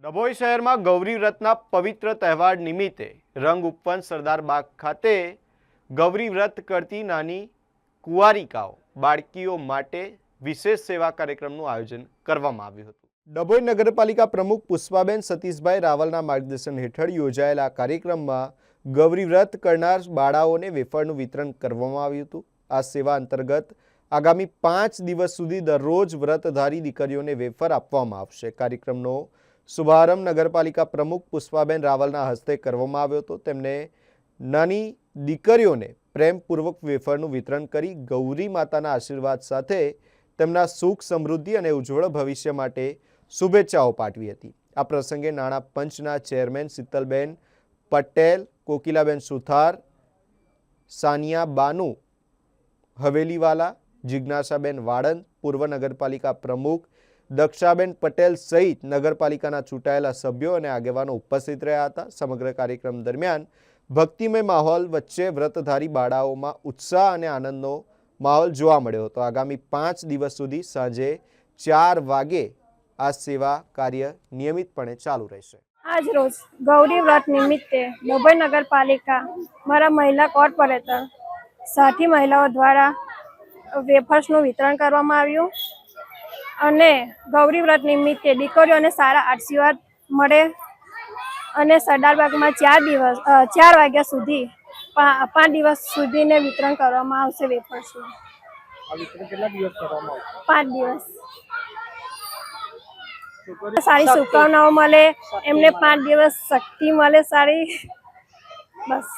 ડભોઈ શહેરમાં ગૌરી વ્રતના પવિત્ર તહેવાર નિમિત્તે રંગ ઉપવન સરદાર બાગ ખાતે ગૌરી વ્રત કરતી નાની કુંવારિકાઓ બાળકીઓ માટે વિશેષ સેવા કાર્યક્રમનું આયોજન કરવામાં આવ્યું હતું। ડભોઈ નગરપાલિકા પ્રમુખ પુષ્પાબેન સતીશભાઈ રાવલના માર્ગદર્શન હેઠળ યોજાયેલા આ કાર્યક્રમમાં ગૌરી વ્રત કરનાર બાળાઓને વેફરનું વિતરણ કરવામાં આવ્યું હતું। આ સેવા અંતર્ગત આગામી 5 દિવસ સુધી દરરોજ વ્રતધારી દીકરીઓને વેફર આપવામાં આવશે। કાર્યક્રમનો શુભારંભ નગરપાલિકા પ્રમુખ પુષ્પાબેન રાવલના હસ્તે કરવામાં આવ્યો હતો। તેમણે નાની દીકરીઓને પ્રેમપૂર્વક વેફરનું વિતરણ કરી ગૌરી માતાના આશીર્વાદ સાથે તેમના સુખ સમૃદ્ધિ અને ઉજ્જવળ ભવિષ્ય માટે શુભેચ્છાઓ પાઠવી હતી। આ પ્રસંગે નાણાં પંચના ચેરમેન શીતલબેન પટેલ, કોકિલાબેન સુથાર, સાનિયા બાનુ હવેલીવાલા, જિજ્ઞાસાબેન વાળંદ, પૂર્વ નગરપાલિકા પ્રમુખ દક્ષાબેન પટેલ સહિત નગરપાલિકાના ચૂંટાયેલા સભ્યો અને આગેવાનો ઉપસ્થિત રહ્યા હતા। સમગ્ર કાર્યક્રમ દરમિયાન ભક્તિમય માહોલ વચ્ચે વ્રતધારી બાળાઓમાં ઉત્સાહ અને આનંદનો માહોલ જોવા મળ્યો હતો। આગામી 5 દિવસ સુધી સાંજે 4 વાગે આ સેવા કાર્ય નિયમિતપણે ચાલુ રહેશે। આજ રોજ ગૌરી વ્રત નિમિત્તે ડભોઈ નગરપાલિકા મારા મહિલા કોર્પોરેટર સાથી મહિલાઓ દ્વારા વેફર્સનું વિતરણ કરવામાં આવ્યું અને ગૌરી વ્રત નિમિત્તે દીકરીઓને સારા આશીર્વાદ મળે અને સરદાર બાગમાં 4 વાગ્યા સુધી 5 દિવસ સુધીને વિતરણ કરવામાં આવશે વેફર્સનું। આ વિતરણ કેટલા દિવસ કરવામાં આવશે? 5 દિવસ। સારી શુભકામનાઓ મળે, એમને 5 દિવસ શક્તિ મળે સારી, બસ।